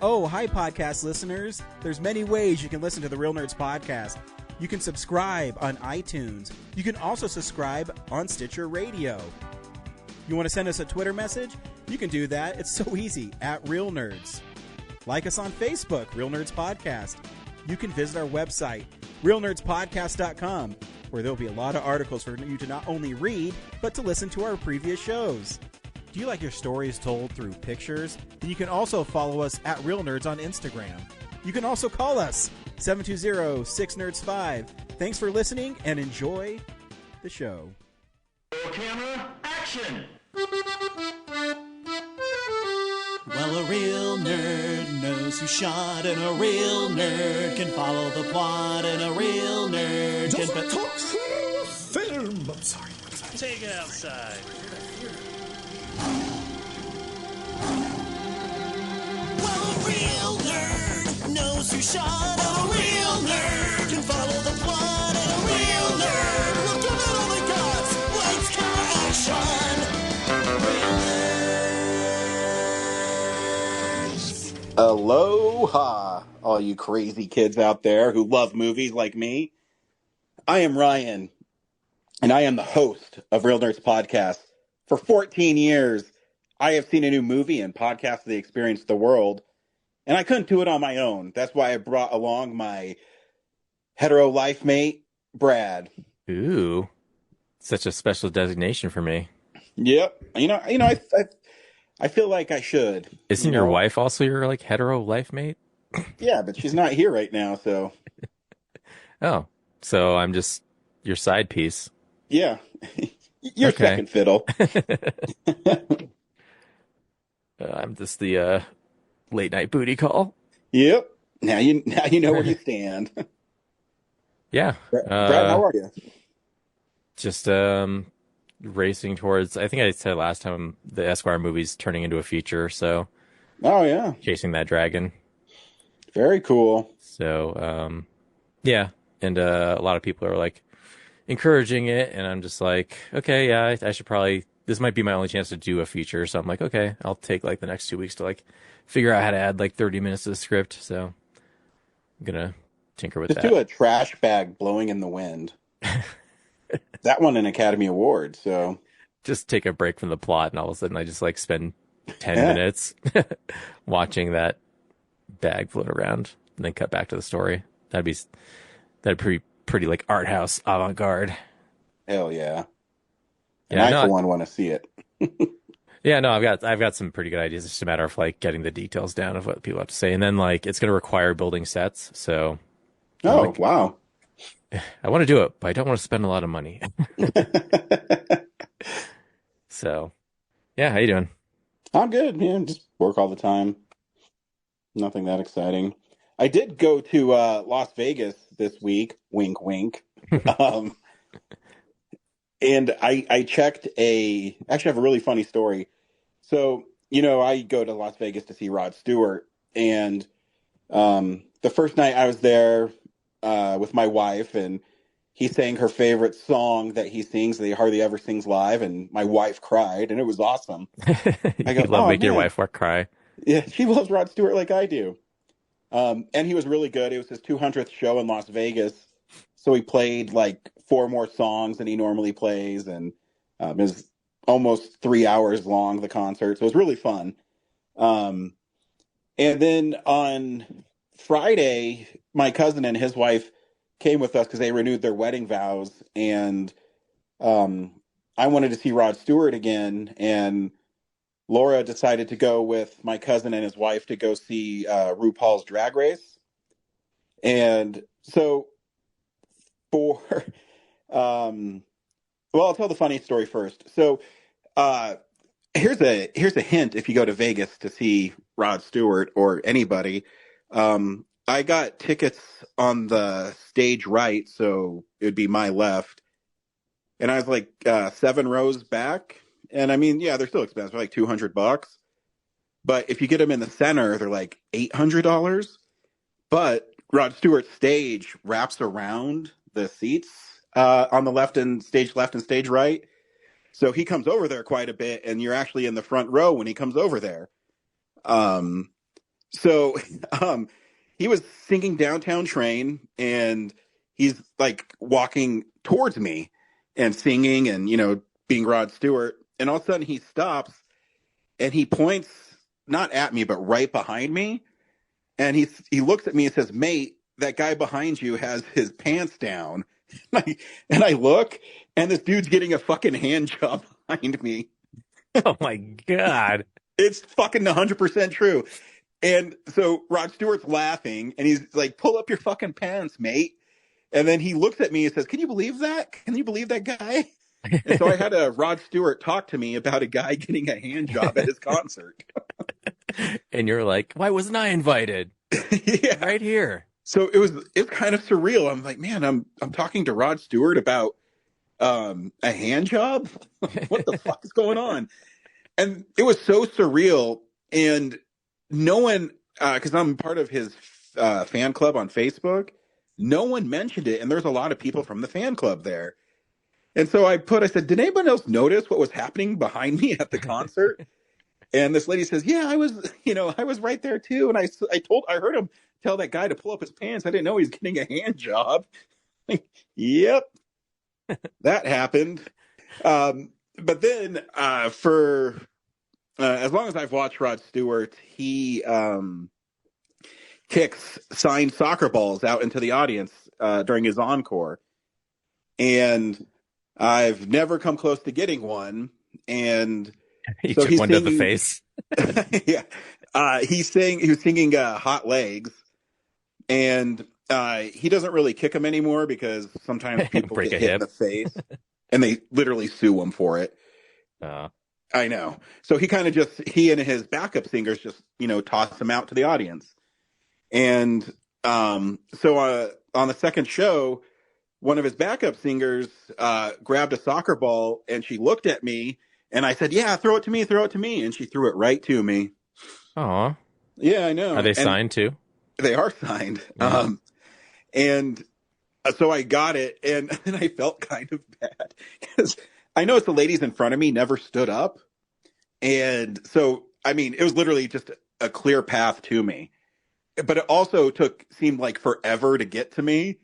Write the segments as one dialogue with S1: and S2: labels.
S1: Oh, hi, podcast listeners. There's many ways you can listen to the Real Nerds podcast. You can subscribe on iTunes. You can also subscribe on Stitcher Radio. You want to send us a Twitter message? You can do that. It's so easy, at Real Nerds. Like us on Facebook, Real Nerds Podcast. You can visit our website, realnerdspodcast.com, where there'll be a lot of articles for you to not only read, but to listen to our previous shows. Do you like your stories told through pictures? Then you can also follow us at Real Nerds on Instagram. You can also call us, 720-6nerds5. Thanks for listening and enjoy the show.
S2: Camera, action!
S3: Well, a real nerd knows who shot, and a real nerd can follow the plot, and a real nerd can...
S4: talk film! I'm sorry.
S5: Take it outside.
S3: Well, a real nerd knows who shot, and a real nerd can follow the plot, and a real nerd will give it all they got. Lights, camera, action! Real nerds.
S6: Aloha, all you crazy kids out there who love movies like me. I am Ryan, and I am the host of Real Nerds Podcast. For 14 years, I have seen a new movie and podcast the experience of the world, and I couldn't do it on my own. That's why I brought along my hetero life mate, Brad.
S7: Ooh, such a special designation for me.
S6: Yep. I feel like I should.
S7: Isn't your wife also your hetero life mate?
S6: Yeah, but she's not here right now, so.
S7: Oh, so I'm just your side piece.
S6: Yeah. You're
S7: okay.
S6: Second fiddle.
S7: I'm just the late night booty call.
S6: Yep. Now you know where you stand.
S7: Yeah.
S6: Brad, how are you?
S7: Just racing towards. I think I said last time the Esquire movie's turning into a feature. So.
S6: Oh yeah.
S7: Chasing that dragon.
S6: Very cool.
S7: So yeah, and a lot of people are encouraging it, and I'm just like, okay, yeah, I should probably. This might be my only chance to do a feature, so I'm like, okay, I'll take the next 2 weeks to figure out how to add 30 minutes to the script. So I'm gonna tinker with that.
S6: Just do a trash bag blowing in the wind. That won an Academy Award. So
S7: just take a break from the plot, and all of a sudden I just spend 10 minutes watching that bag float around, and then cut back to the story. That'd be pretty art house avant garde.
S6: Hell yeah. And
S7: yeah,
S6: I for one want to see it.
S7: Yeah, no, I've got some pretty good ideas. It's just a matter of getting the details down of what people have to say, and then it's going to require building sets. So,
S6: wow,
S7: I want to do it, but I don't want to spend a lot of money. So, yeah, how you doing?
S6: I'm good, man. Just work all the time. Nothing that exciting. I did go to Las Vegas this week. Wink, wink. And I checked actually I have a really funny story. So, I go to Las Vegas to see Rod Stewart. And the first night I was there with my wife, and he sang her favorite song that he sings, that he hardly ever sings live. And my wife cried, and it was awesome. I go,
S7: love making your wife cry.
S6: Yeah, she loves Rod Stewart like I do. And he was really good. It was his 200th show in Las Vegas. So he played 4 more songs than he normally plays, and it was almost 3 hours long, the concert. So it was really fun. And then on Friday, my cousin and his wife came with us because they renewed their wedding vows, and I wanted to see Rod Stewart again, and Laura decided to go with my cousin and his wife to go see RuPaul's Drag Race. And so I'll tell the funny story first. So here's a hint if you go to Vegas to see Rod Stewart or anybody. I got tickets on the stage right, so it would be my left. And I was 7 rows back. And I mean, yeah, they're still expensive, $200. But if you get them in the center, they're $800. But Rod Stewart's stage wraps around the seats on the left and stage right. So he comes over there quite a bit, and you're actually in the front row when he comes over there. So, he was singing Downtown Train, and he's like walking towards me and singing and, being Rod Stewart. And all of a sudden he stops and he points not at me, but right behind me. And he looks at me and says, "Mate, that guy behind you has his pants down." And I look, and this dude's getting a fucking hand job behind me.
S7: Oh my God.
S6: It's fucking 100% true. And so Rod Stewart's laughing, and he's like, "Pull up your fucking pants, mate." And then he looks at me and says, "Can you believe that? Can you believe that guy?" And so I had a Rod Stewart talk to me about a guy getting a hand job at his concert.
S7: And you're like, why wasn't I invited?
S6: Yeah.
S7: Right here.
S6: So it's kind of surreal. I'm like, man, I'm talking to Rod Stewart about a hand job. What the fuck is going on? And it was so surreal. And no one, because I'm part of his fan club on Facebook, no one mentioned it. And there's a lot of people from the fan club there. And so I said, "Did anyone else notice what was happening behind me at the concert?" And this lady says, "Yeah, I was right there too." And I heard him tell that guy to pull up his pants. I didn't know he was getting a hand job. Yep, that happened. But then for as long as I've watched Rod Stewart, he kicks signed soccer balls out into the audience during his encore. And I've never come close to getting one. And
S7: He
S6: so
S7: took
S6: he's
S7: one to the
S6: singing-
S7: face.
S6: yeah. He was singing Hot Legs, and he doesn't really kick them anymore because sometimes people
S7: Break
S6: get
S7: a
S6: hit in
S7: hip.
S6: the face and they literally sue him for it. I know. So he and his backup singers just, toss him out to the audience. And so on the second show, one of his backup singers grabbed a soccer ball, and she looked at me, and I said, "Yeah, throw it to me. And she threw it right to me.
S7: Aw.
S6: Yeah, I know.
S7: Are they
S6: And
S7: signed too?
S6: They are signed.
S7: Yeah.
S6: And so I got it, and then I felt kind of bad because I noticed the ladies in front of me never stood up. And so, I mean, it was literally just a clear path to me. But it also seemed like forever to get to me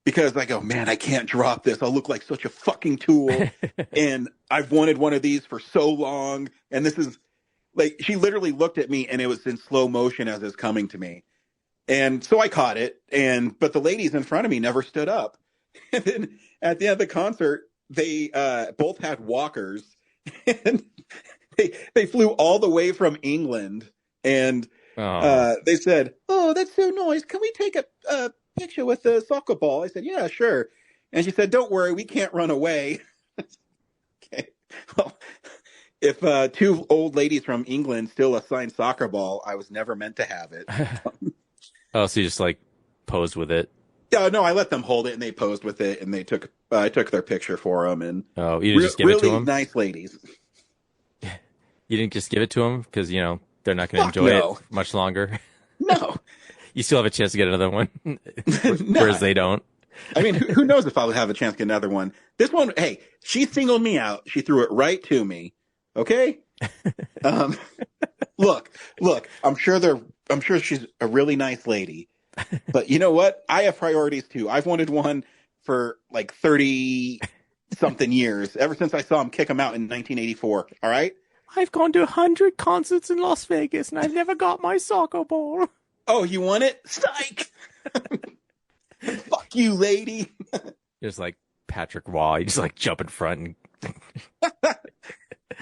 S6: because I go, "Man, I can't drop this. I'll look like such a fucking tool." And I've wanted one of these for so long. And this is like, she literally looked at me and it was in slow motion as it's coming to me. And so I caught it. But the ladies in front of me never stood up. And then at the end of the concert, they both had walkers, and they flew all the way from England. And they said, "Oh, that's so nice. Can we take a picture with the soccer ball?" I said, "Yeah, sure." And she said, "Don't worry, we can't run away." Okay. Well, if two old ladies from England steal a signed soccer ball, I was never meant to have it.
S7: Oh, so you just like posed with it?
S6: Yeah, no, I let them hold it, and they posed with it, and I took their picture for them. And
S7: Oh, you didn't just give it to
S6: really
S7: them?
S6: nice ladies.
S7: You didn't just give it to them because, they're not going to
S6: Fuck
S7: enjoy
S6: no.
S7: it much longer.
S6: No,
S7: You still have a chance to get another one,
S6: No.
S7: whereas they don't.
S6: I mean, who knows if I'll have a chance to get another one. This one, hey, she singled me out. She threw it right to me. Okay. Look, I'm sure she's a really nice lady, but you know what? I have priorities too. I've wanted one for like 30 something years, ever since I saw him kick him out in 1984. All right.
S7: I've gone to 100 concerts in Las Vegas and I've never got my soccer ball.
S6: Oh, you want it? Psych. Fuck you, lady.
S7: Just like Patrick Waugh, you just like jump in front and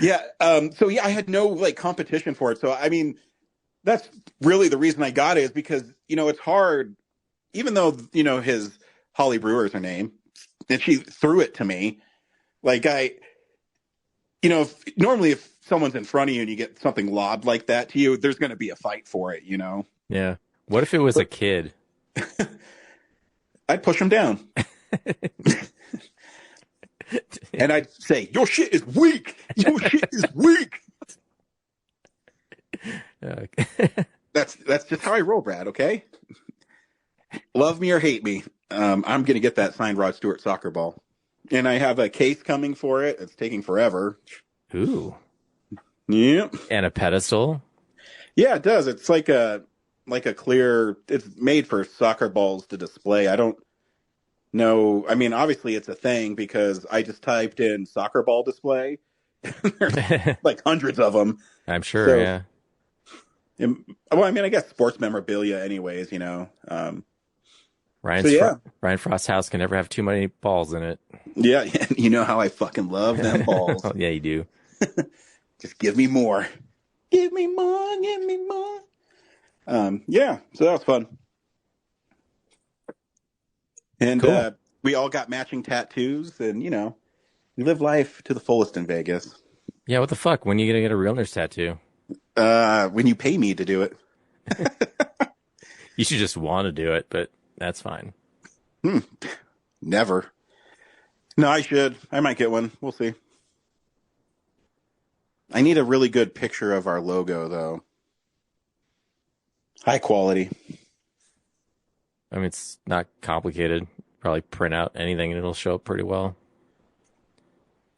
S6: Yeah. So yeah, I had no like competition for it. So I mean, that's really the reason I got it, is because, it's hard, even though, his Holly Brewer is her name, and she threw it to me. Like normally if someone's in front of you and you get something lobbed like that to you, there's going to be a fight for it,
S7: yeah. What if it was a kid?
S6: I'd push him down. And I'd say, "Your shit is weak. Your shit is weak." That's just how I roll, Brad. Okay. Love me or hate me, I'm going to get that signed Rod Stewart soccer ball, and I have a case coming for it. It's taking forever.
S7: Ooh.
S6: Yep.
S7: And a pedestal.
S6: Yeah, it does. It's like like a clear. It's made for soccer balls to display. I don't know. I mean, obviously it's a thing because I just typed in soccer ball display. There's like hundreds of them.
S7: I'm sure.
S6: So,
S7: yeah.
S6: Well, I mean, I guess sports memorabilia, anyways. You know.
S7: Ryan Frost's house can never have too many balls in it.
S6: Yeah, you know how I fucking love them balls.
S7: Oh, yeah, you do.
S6: Just give me more. Give me more. Give me more. Yeah, so that was fun. And
S7: Cool.
S6: we all got matching tattoos, and you know, we live life to the fullest in Vegas.
S7: Yeah, what the fuck? When are you gonna get a real nurse tattoo?
S6: When you pay me to do it.
S7: You should just want to do it, but that's fine.
S6: Never. No, I should. I might get one. We'll see. I need a really good picture of our logo, though. High quality.
S7: I mean, it's not complicated. Probably print out anything and it'll show up pretty well.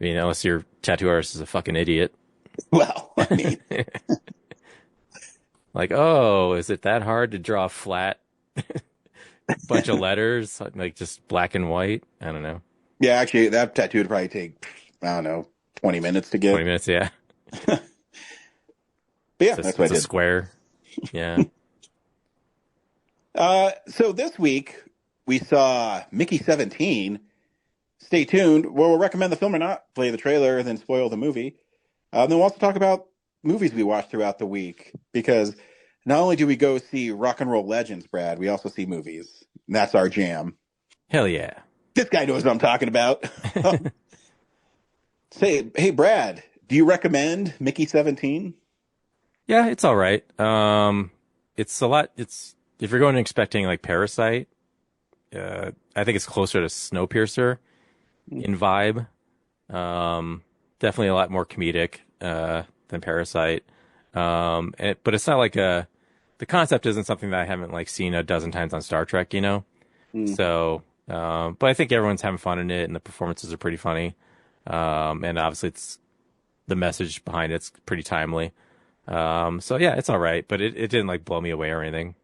S7: I mean, unless your tattoo artist is a fucking idiot.
S6: Well, I mean...
S7: Like, oh, is it that hard to draw a flat bunch of letters? Like, just black and white? I don't know.
S6: Yeah, actually, that tattoo would probably take, I don't know, 20 minutes to get.
S7: 20 minutes, yeah.
S6: But yeah, that's what I did.
S7: It's a square. Yeah.
S6: So this week, we saw Mickey 17. Stay tuned. Well, we'll recommend the film or not, play the trailer, then spoil the movie. Then we'll also talk about movies we watched throughout the week. Because not only do we go see Rock and Roll Legends, Brad, we also see movies. And that's our jam.
S7: Hell yeah.
S6: This guy knows what I'm talking about. Say, hey, Brad, do you recommend Mickey 17?
S7: Yeah, it's all right. It's a lot. If you're going expecting like Parasite, I think it's closer to Snowpiercer in vibe. Definitely a lot more comedic than Parasite. But it's not like the concept isn't something that I haven't like seen a dozen times on Star Trek, you know? So, but I think everyone's having fun in it and the performances are pretty funny. And obviously the message behind it's pretty timely. So yeah, it's all right, but it didn't like blow me away or anything.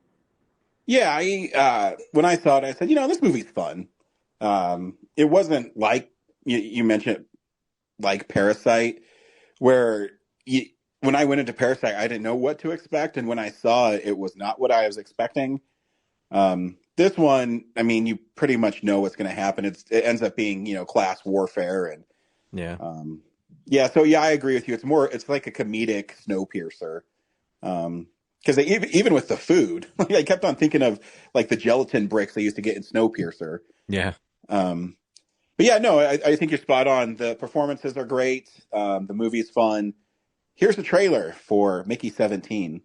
S6: Yeah, when I saw it, I said, you know, this movie's fun. It wasn't like you mentioned, like Parasite, where when I went into Parasite, I didn't know what to expect, and when I saw it, it was not what I was expecting. This one, I mean, you pretty much know what's going to happen. It ends up being, you know, class warfare, and
S7: Yeah.
S6: yeah. So yeah, I agree with you. It's like a comedic Snowpiercer. Because even with the food, I kept on thinking of like the gelatin bricks they used to get in Snowpiercer.
S7: Yeah.
S6: But yeah, no, I think you're spot on. The performances are great. The movie's fun. Here's the trailer for Mickey 17.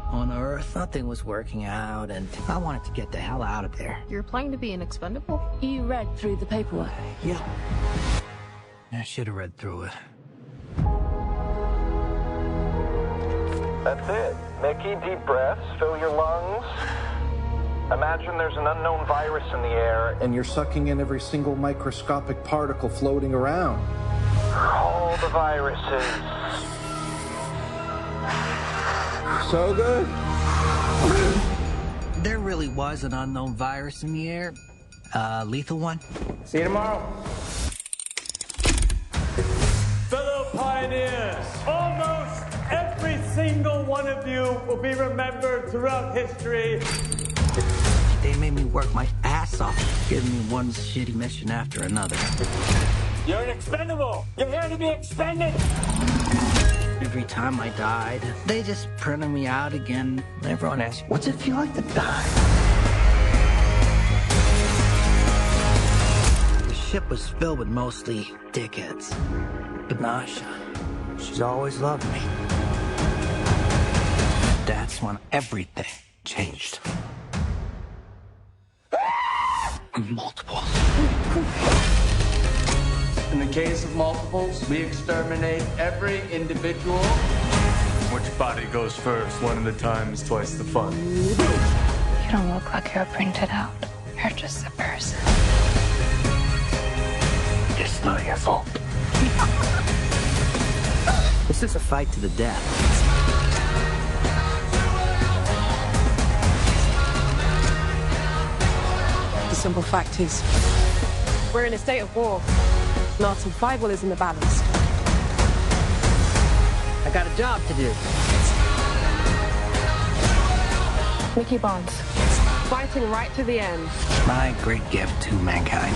S8: On Earth, nothing was working out, and I wanted to get the hell out of there.
S9: You're applying to be an expendable? You read through the paperwork.
S8: Yeah. I should have read through it.
S10: That's it. Mickey, deep breaths, fill your lungs. Imagine there's an unknown virus in the air.
S4: And you're sucking in every single microscopic particle floating around.
S10: All the viruses.
S4: So good?
S8: There really was an unknown virus in the air. Lethal one.
S10: See you tomorrow.
S5: Fellow pioneers, almost every single one of you will be remembered throughout history.
S8: They made me work my ass off, giving me one shitty mission after another.
S5: You're an expendable. You're here to be expended.
S8: Every time I died, they just printed me out again. Everyone asks, what's it feel like to die? The ship was filled with mostly dickheads. But Nasha, she's always loved me. That's when everything changed. Multiples.
S11: In the case of multiples, we exterminate every individual. Which body goes first? One at a time is twice the fun.
S9: You don't look like you're printed out. You're just a person.
S8: It's not your fault. This is a fight to the death.
S12: simple fact is, we're in a state of war, and our survival is in the balance.
S8: I got a job to do.
S12: Mickey Barnes, fighting right to the end.
S8: My great gift to mankind.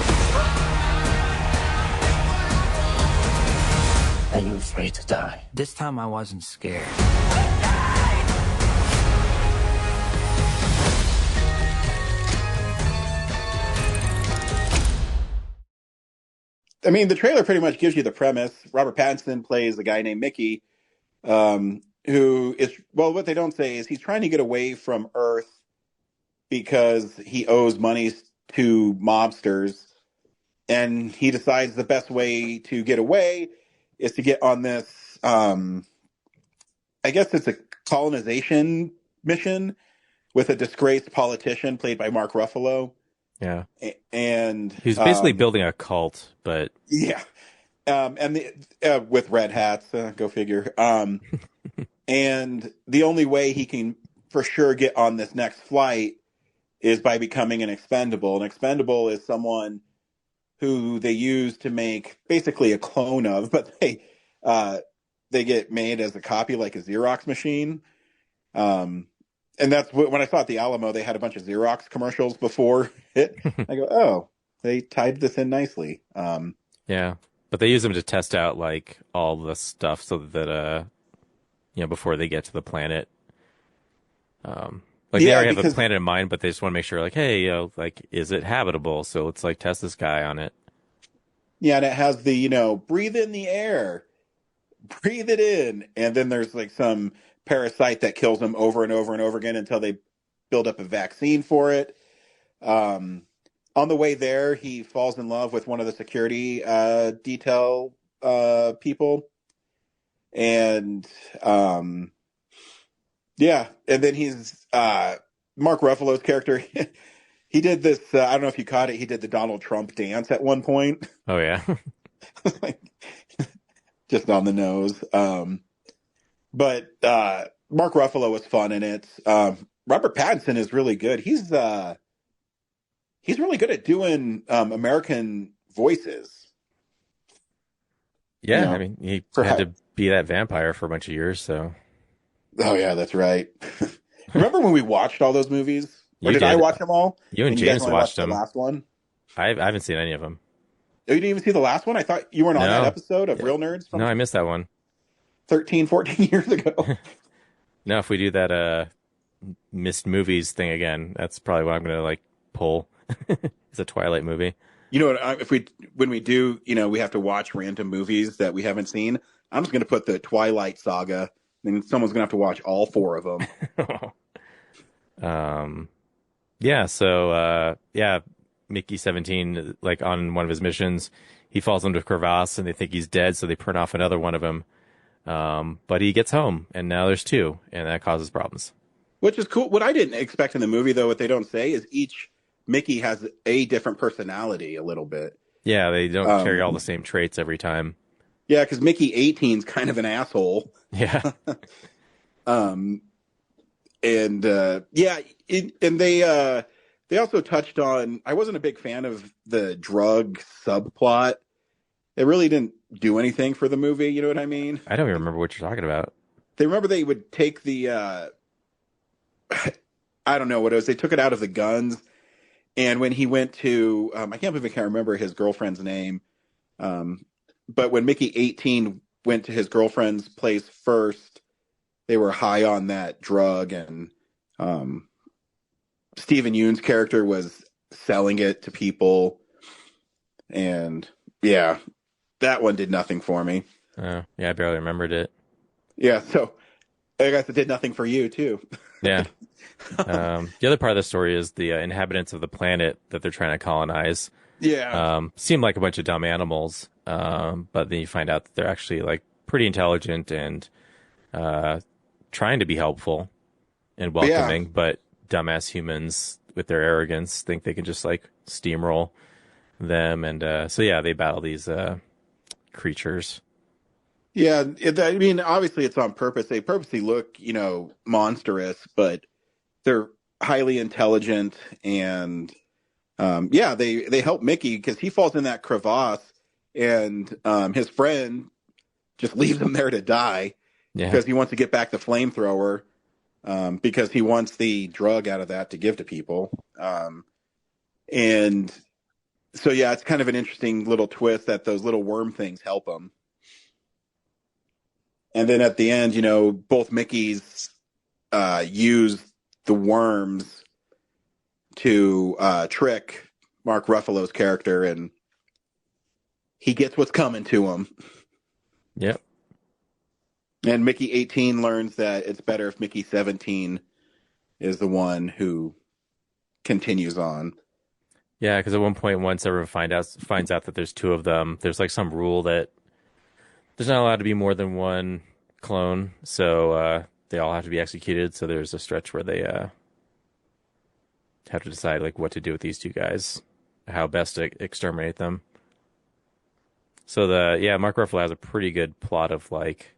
S8: Are you afraid to die? This time I wasn't scared.
S6: I mean, the trailer pretty much gives you the premise. Robert Pattinson plays a guy named Mickey, who is, well, what they don't say is he's trying to get away from Earth because he owes money to mobsters. And he decides the best way to get away is to get on this, I guess it's a colonization mission with a disgraced politician played by Mark Ruffalo.
S7: Yeah.
S6: And
S7: he's basically building a cult, but
S6: yeah. With red hats, go figure. And the only way he can for sure get on this next flight is by becoming an expendable. An expendable is someone who they use to make basically a clone of, but they get made as a copy, like a Xerox machine. And that's when I saw at the Alamo, they had a bunch of Xerox commercials before it. I go, oh, they tied this in nicely.
S7: Yeah, but they use them to test out like all the stuff so that before they get to the planet. They already have a planet in mind, but they just want to make sure, like, hey, like, is it habitable? So let's like test this guy on it.
S6: Yeah, and it has the breathe in the air, breathe it in, and then there's like some parasite that kills them over and over and over again until they build up a vaccine for it. On the way there, he falls in love with one of the security detail people. And yeah, and then he's Mark Ruffalo's character. He did this, I don't know if you caught it, he did the Donald Trump dance at one point.
S7: Oh, yeah.
S6: Just on the nose. But Mark Ruffalo was fun in it. Robert Pattinson is really good. He's really good at doing American voices.
S7: Yeah, I mean, he had to be that vampire for a bunch of years, so.
S6: Oh, yeah, that's right. Remember when we watched all those movies? Or did I watch them all?
S7: You and James watched them.
S6: The last one?
S7: I haven't seen any of them.
S6: Oh, you didn't even see the last one? I thought you weren't on that episode of Real Nerds?
S7: No, I missed that one.
S6: 13, 14 years ago.
S7: No, if we do that missed movies thing again, that's probably what I'm going to like pull. It's a Twilight movie.
S6: You know what? When we do, we have to watch random movies that we haven't seen. I'm just going to put the Twilight Saga, and someone's going to have to watch all 4 of them.
S7: Yeah. So, Mickey 17, like on one of his missions, he falls into a crevasse and they think he's dead. So they print off another one of him. But he gets home and now there's 2 and that causes problems.
S6: Which is cool. What I didn't expect in the movie, though, what they don't say is each Mickey has a different personality a little bit.
S7: Yeah. They don't carry all the same traits every time.
S6: Yeah. Cause Mickey 18 is kind of an asshole.
S7: Yeah.
S6: And they also touched on, I wasn't a big fan of the drug subplot. It really didn't do anything for the movie. You know what I mean?
S7: I don't even remember what you're talking about.
S6: They would take the, I don't know what it was. They took it out of the guns. And when he went to, I can't believe I can't remember his girlfriend's name. But when Mickey 18 went to his girlfriend's place first, they were high on that drug, and Stephen Yeun's character was selling it to people. And yeah, that one did nothing for me.
S7: Yeah, I barely remembered it.
S6: Yeah, so I guess it did nothing for you too.
S7: Yeah. The other part of the story is the inhabitants of the planet that they're trying to colonize.
S6: Yeah.
S7: Seem like a bunch of dumb animals, but then you find out that they're actually like pretty intelligent and trying to be helpful and welcoming, but dumbass humans with their arrogance think they can just like steamroll them. And they battle these creatures.
S6: Yeah, I mean, obviously it's on purpose. They purposely look, monstrous, but they're highly intelligent and yeah, they help Mickey because he falls in that crevasse, and his friend just leaves him there to die because he wants to get back the flamethrower, because he wants the drug out of that to give to people. And so, yeah, it's kind of an interesting little twist that those little worm things help him. And then at the end, both Mickeys use the worms to trick Mark Ruffalo's character, and he gets what's coming to him.
S7: Yep.
S6: And Mickey 18 learns that it's better if Mickey 17 is the one who continues on.
S7: Yeah, because at one point, once everyone finds out that there's two of them, there's like some rule that there's not allowed to be more than one clone, so they all have to be executed. So there's a stretch where they have to decide like what to do with these two guys, how best to exterminate them. So Mark Ruffalo has a pretty good plot of like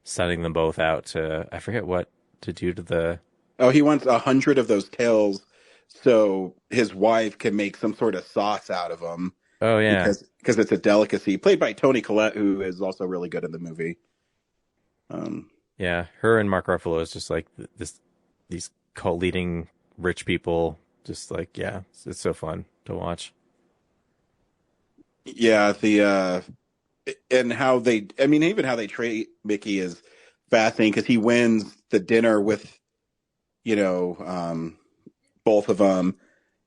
S7: sending them both out to, I forget what to do to the.
S6: Oh, he wants 100 of those tails so his wife can make some sort of sauce out of them.
S7: Oh yeah,
S6: because it's a delicacy. Played by Toni Collette, who is also really good in the movie.
S7: Yeah, her and Mark Ruffalo is just like these cult leading rich people. Just like, yeah, it's so fun to watch.
S6: Yeah, and how even how they treat Mickey is fascinating because he wins the dinner with, both of them,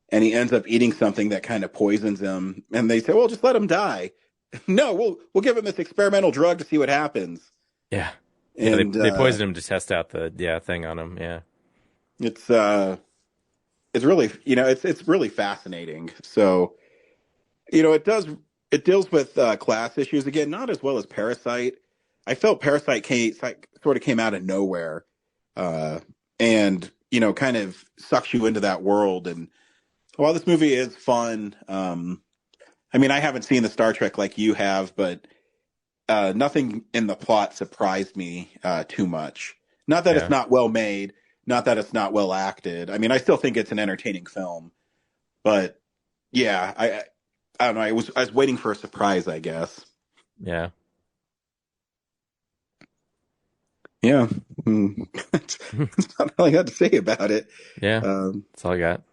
S6: and he ends up eating something that kind of poisons him. And they say, "Well, just let him die." No, we'll give him this experimental drug to see what happens.
S7: Yeah,
S6: and
S7: they poison him to test out the thing on him. Yeah,
S6: it's really it's really fascinating. So it deals with class issues again, not as well as Parasite. I felt Parasite sort of came out of nowhere, and kind of sucks you into that world. And while this movie is fun, I haven't seen the Star Trek like you have, but nothing in the plot surprised me too much. Not that it's not well made, not that it's not well acted. I still think it's an entertaining film, but yeah, I don't know. I was waiting for a surprise, I guess.
S7: Yeah.
S6: Yeah. That's not all I got to say about it.
S7: Yeah. That's all I got.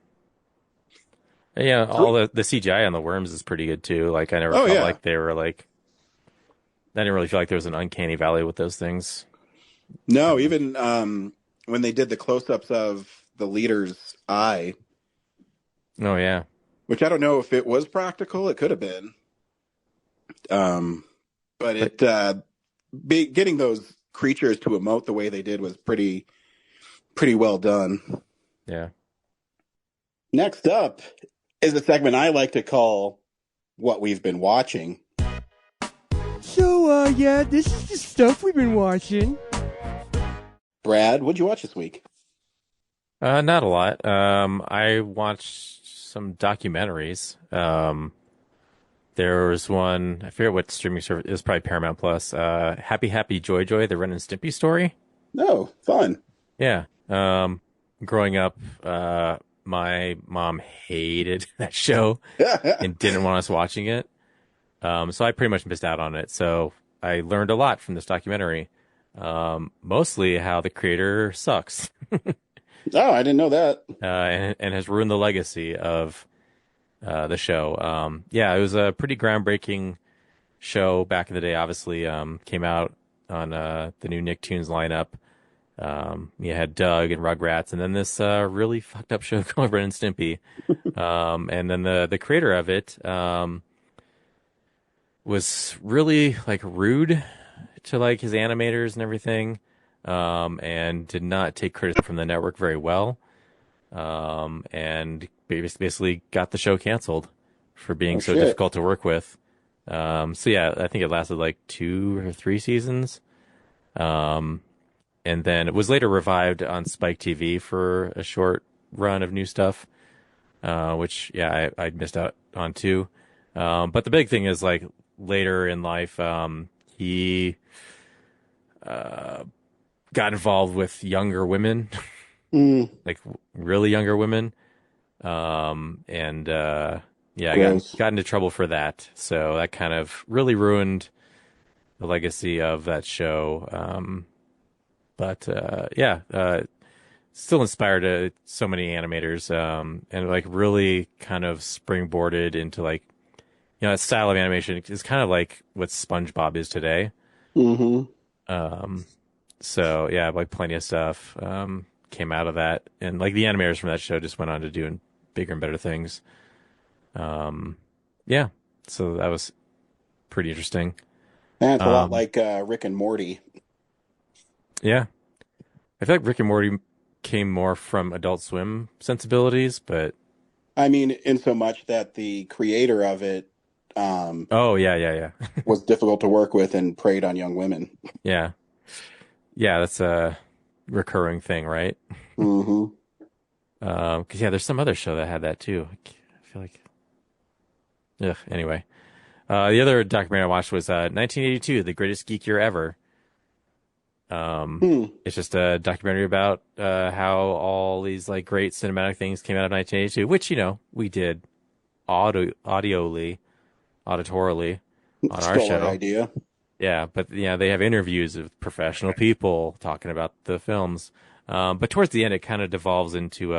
S7: Yeah, all the CGI on the worms is pretty good too. Like I never felt like they were like. I didn't really feel like there was an uncanny valley with those things.
S6: No, even when they did the close-ups of the leader's eye.
S7: Oh yeah.
S6: Which I don't know if it was practical. It could have been. But getting those creatures to emote the way they did was pretty well done.
S7: Yeah.
S6: Next up is a segment I like to call What We've Been Watching.
S13: So, this is the stuff we've been watching.
S6: Brad, what'd you watch this week?
S7: Not a lot. I watched some documentaries. There was one, I forget what streaming service, it was probably Paramount Plus. Happy Happy Joy Joy, the Ren and Stimpy story.
S6: Oh, fun.
S7: Yeah. Growing up, my mom hated that show and didn't want us watching it. So I pretty much missed out on it. So I learned a lot from this documentary. Mostly how the creator sucks.
S6: Oh, I didn't know that.
S7: And has ruined the legacy of the show. Yeah, it was a pretty groundbreaking show back in the day. Obviously, came out on the new Nicktoons lineup. You had Doug and Rugrats, and then this really fucked up show called Ren and Stimpy. And then the creator of it was really like rude to like his animators and everything, and did not take criticism from the network very well, and basically got the show canceled for being so difficult to work with. So yeah, I think it lasted like 2 or 3 seasons. And then it was later revived on Spike TV for a short run of new stuff, which I missed out on too. But the big thing is like later in life, he got involved with younger women, like really younger women. And yeah,
S6: Gross.
S7: got into trouble for that. So that kind of really ruined the legacy of that show. But yeah, still inspired so many animators, and like really kind of springboarded into like, that style of animation is kind of like what SpongeBob is today.
S6: Mm-hmm.
S7: So yeah, like plenty of stuff came out of that, and like the animators from that show just went on to do bigger and better things. Yeah, so that was pretty interesting.
S6: And it's a lot like Rick and Morty.
S7: Yeah, I feel like Rick and Morty came more from Adult Swim sensibilities, but
S6: I mean, in so much that the creator of it,
S7: oh yeah,
S6: was difficult to work with and preyed on young women.
S7: Yeah, that's a recurring thing, right?
S6: Mm-hmm.
S7: Because yeah, there's some other show that had that too. I feel like, anyway, the other documentary I watched was 1982, The Greatest Geek Year Ever. It's just a documentary about how all these like great cinematic things came out of 1982, which we did auditorily on our show.
S6: Idea.
S7: Yeah, but they have interviews of professional people talking about the films. But towards the end, it kind of devolves into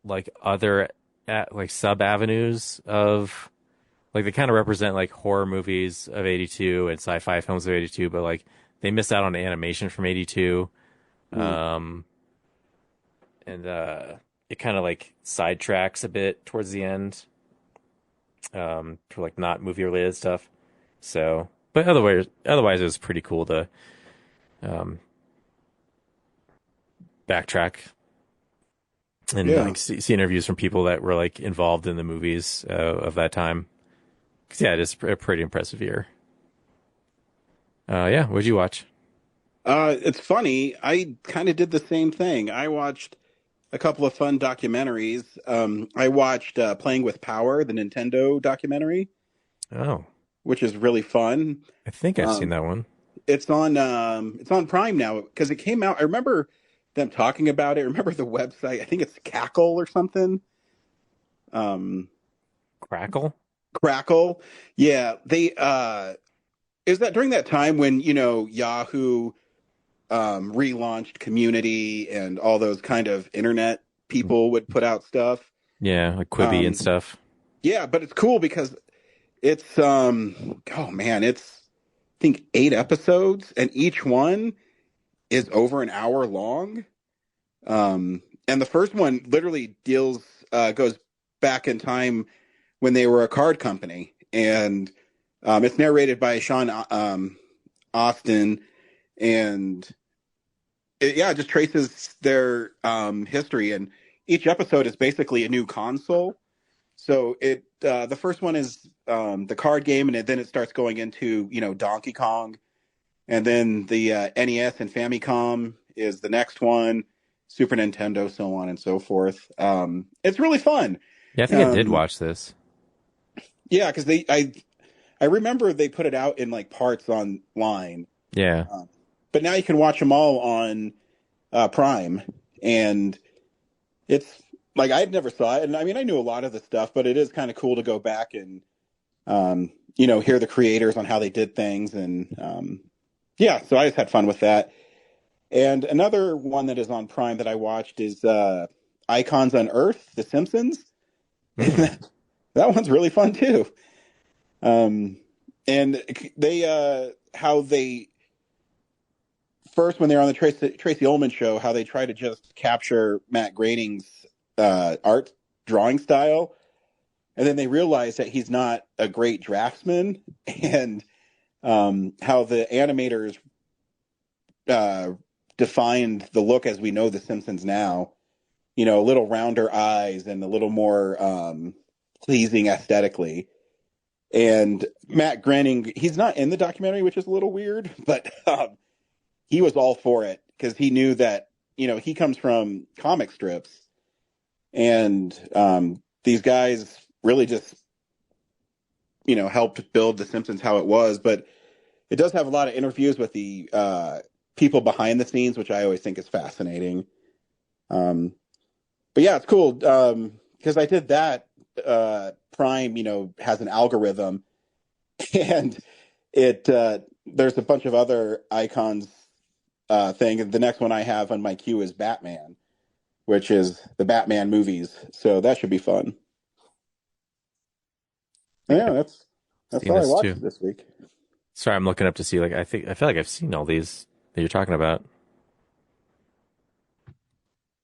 S7: like other like sub avenues of. Like, they kind of represent, like, horror movies of 82 and sci-fi films of 82, but, like, they miss out on animation from 82. And it kind of, like, sidetracks a bit towards the end for, like, not movie-related stuff. So, but otherwise it was pretty cool to backtrack and, like, see interviews from people that were, like, involved in the movies of that time. Yeah, it is a pretty impressive year. Yeah, what'd you watch?
S6: It's funny. I kind of did the same thing. I watched a couple of fun documentaries. I watched Playing with Power, the Nintendo documentary.
S7: Oh,
S6: which is really fun.
S7: I think I've seen that one.
S6: It's on Prime now because it came out. I remember them talking about it. I remember the website. I think it's Cackle or something. Crackle. Yeah, they is that during that time when Yahoo relaunched Community and all those kind of internet people would put out stuff.
S7: Yeah, like Quibi and stuff.
S6: Yeah, but it's cool because it's it's I think 8 episodes and each one is over an hour long. And the first one literally goes back in time when they were a card company, and it's narrated by Sean Austin, and it just traces their history, and each episode is basically a new console. So the first one is the card game, and then it starts going into Donkey Kong, and then the NES and Famicom is the next one, Super Nintendo, so on and so forth. It's really fun.
S7: Yeah, I think I did watch this.
S6: Yeah, because I remember they put it out in like parts online.
S7: Yeah.
S6: But now you can watch them all on Prime, and it's like I never saw it, and I mean I knew a lot of the stuff, but it is kind of cool to go back and hear the creators on how they did things, and so I just had fun with that. And another one that is on Prime that I watched is Icons on Earth, The Simpsons. That one's really fun too. And they how they first, when they were on the Tracy Ullman show, how they try to just capture Matt Groening's art drawing style, and then they realize that he's not a great draftsman, and how the animators defined the look as we know The Simpsons now. A little rounder eyes and a little more pleasing aesthetically. And Matt Groening, he's not in the documentary, which is a little weird, but he was all for it because he knew that, he comes from comic strips, and these guys really just, helped build The Simpsons how it was. But it does have a lot of interviews with the people behind the scenes, which I always think is fascinating. But yeah, it's cool because I did that. Prime, has an algorithm, and it there's a bunch of other icons thing. And the next one I have on my queue is Batman, which is the Batman movies. So that should be fun. Yeah, that's all I watched this week.
S7: Sorry, I'm looking up to see. I feel like I've seen all these that you're talking about.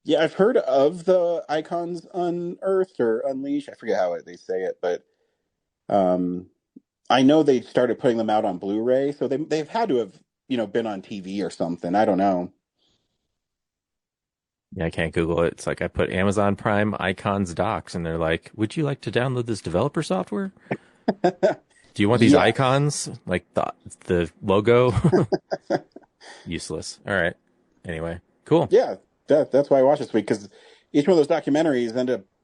S6: Yeah, I've heard of the Icons Unearthed or Unleashed. I forget how they say it, but I know they started putting them out on Blu-ray, so they've had to have been on TV or something. I don't know.
S7: Yeah, I can't Google it. It's like I put Amazon Prime Icons Docs, and they're like, "Would you like to download this developer software? Do you want these icons like the logo?" Useless. All right. Anyway, cool.
S6: Yeah, that's why I watched this week, because each one of those documentaries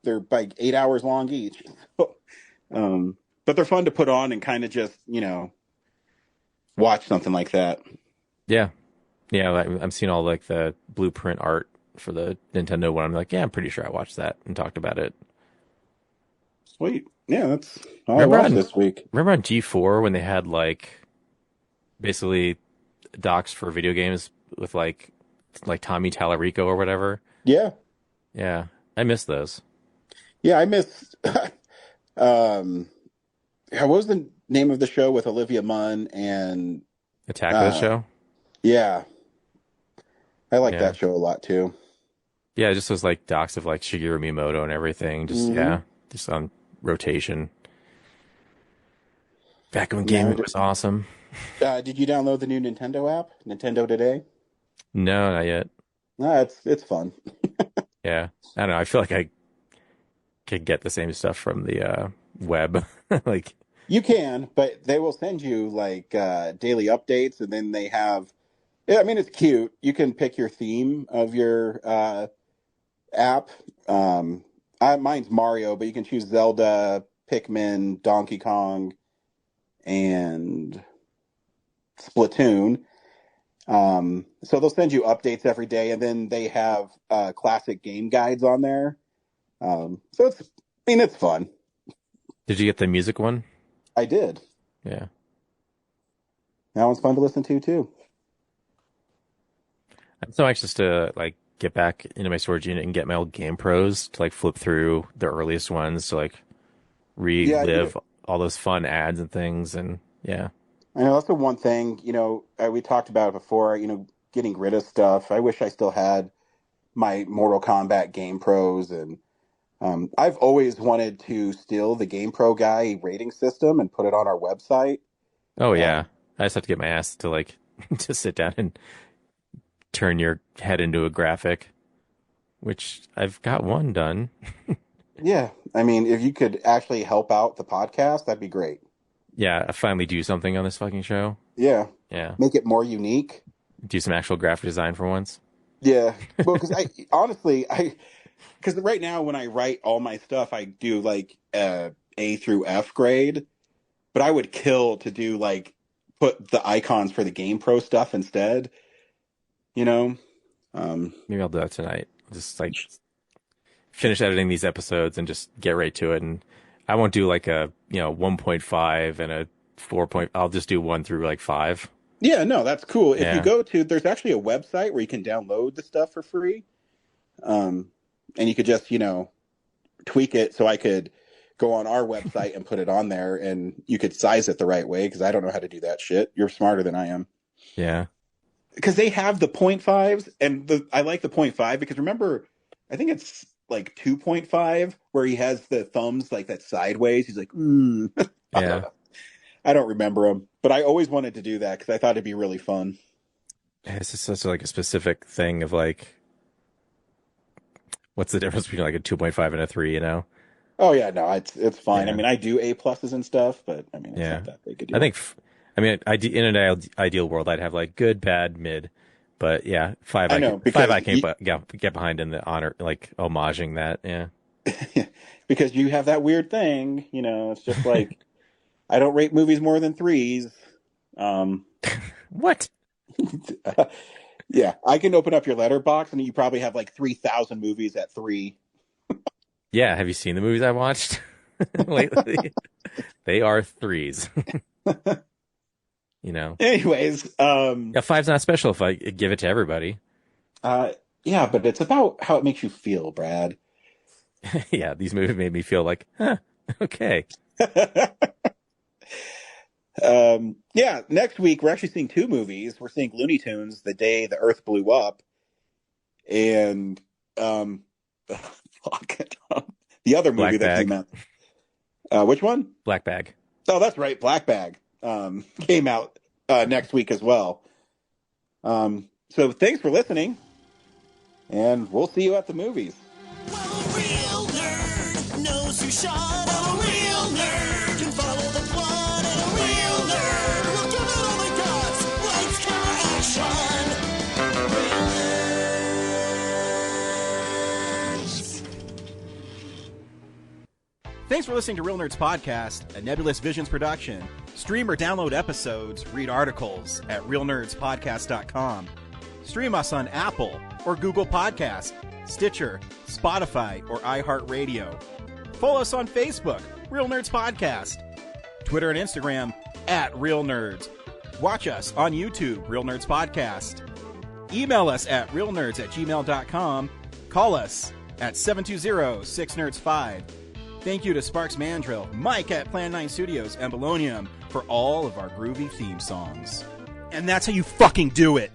S6: they're like 8 hours long each. But they're fun to put on and kind of just watch something like that.
S7: Yeah, I'm seeing all like the blueprint art for the Nintendo one. I'm like, yeah, I'm pretty sure I watched that and talked about it.
S6: Sweet. Yeah, that's all I watched this week.
S7: Remember on G4 when they had like basically docs for video games with like Tommy Tallarico or whatever?
S6: Yeah.
S7: Yeah. I miss those.
S6: Yeah, I miss what was the name of the show with Olivia Munn and
S7: Attack of the Show?
S6: Yeah. I like that show a lot too.
S7: Yeah, just those like docs of like Shigeru Miyamoto and everything. Just just on rotation. Back when gaming was awesome.
S6: Did you download the new Nintendo app, Nintendo Today?
S7: No, not yet.
S6: No, it's fun.
S7: Yeah, I don't know. I feel like I could get the same stuff from the web. Like
S6: you can, but they will send you like daily updates, and then they have. Yeah, I mean it's cute. You can pick your theme of your app. Mine's Mario, but you can choose Zelda, Pikmin, Donkey Kong, and Splatoon. So they'll send you updates every day, and then they have classic game guides on there. So it's fun.
S7: Did you get the music one?
S6: I did.
S7: Yeah.
S6: That one's fun to listen to too.
S7: I'm so anxious to like get back into my storage unit and get my old Game Pros to like flip through the earliest ones to like relive all those fun ads and things. And yeah.
S6: I know that's the one thing, we talked about it before, getting rid of stuff. I wish I still had my Mortal Kombat Game Pros, and I've always wanted to steal the Game Pro Guy rating system and put it on our website.
S7: Oh yeah. I just have to get my ass to like to sit down and turn your head into a graphic, which I've got one done.
S6: Yeah. I mean, if you could actually help out the podcast, that'd be great.
S7: Yeah, I finally do something on this fucking show.
S6: Yeah.
S7: Yeah.
S6: Make it more unique.
S7: Do some actual graphic design for once.
S6: Yeah. Well, because because right now when I write all my stuff, I do like A through F grade, but I would kill to do like put the icons for the Game Pro stuff instead. Maybe
S7: I'll do that tonight. Just like finish editing these episodes and just get right to it. And I won't do like a 1.5 and a 4. I'll just do 1 through like 5.
S6: Yeah, no, that's cool. If you go to, there's actually a website where you can download the stuff for free. And you could just, tweak it so I could go on our website and put it on there, and you could size it the right way, because I don't know how to do that shit. You're smarter than I am.
S7: Yeah.
S6: Because they have the 0.5s, and I like the 0.5 because remember, I think it's like 2.5 where he has the thumbs like that sideways. He's like,
S7: Yeah.
S6: I don't remember them, but I always wanted to do that because I thought it'd be really fun.
S7: It's just such like a specific thing of like, what's the difference between like a 2.5 and a 3,
S6: Oh yeah, no, it's fine.
S7: Yeah.
S6: I mean, I do A+ and stuff, but I mean, it's not that big a deal.
S7: I think, in an ideal world, I'd have like good, bad, mid, but yeah, 5. I can't get behind in the honor, like homaging that. Yeah,
S6: because you have that weird thing, it's just like I don't rate movies more than 3s.
S7: What?
S6: Yeah, I can open up your letterbox, and you probably have like 3,000 movies at 3.
S7: Yeah, have you seen the movies I watched lately? They are 3s. You know.
S6: Anyways,
S7: yeah, 5's not special if I give it to everybody.
S6: Yeah, but it's about how it makes you feel, Brad.
S7: Yeah, these movies made me feel like, okay.
S6: Yeah, next week we're actually seeing 2 movies. We're seeing Looney Tunes, The Day the Earth Blew Up, and the other movie that came out. Which one?
S7: Black Bag.
S6: Oh, that's right, Black Bag came out next week as well. So thanks for listening, and we'll see you at the movies.
S3: Real nerd knows who shot a real nerd can follow the plot and a real nerd will give it all they got. Lights, camera, action. Real nerds.
S1: Thanks for listening to Real Nerds Podcast, a Nebulous Visions production. Stream or download episodes, read articles at realnerdspodcast.com. Stream us on Apple or Google Podcast, Stitcher, Spotify, or iHeartRadio. Follow us on Facebook, Real Nerds Podcast. Twitter and Instagram, @RealNerds. Watch us on YouTube, Real Nerds Podcast. Email us at realnerds@gmail.com. Call us at 720-6nerds5. Thank you to Sparks Mandrill, Mike at Plan 9 Studios, and Bolognium for all of our groovy theme songs. And that's how you fucking do it.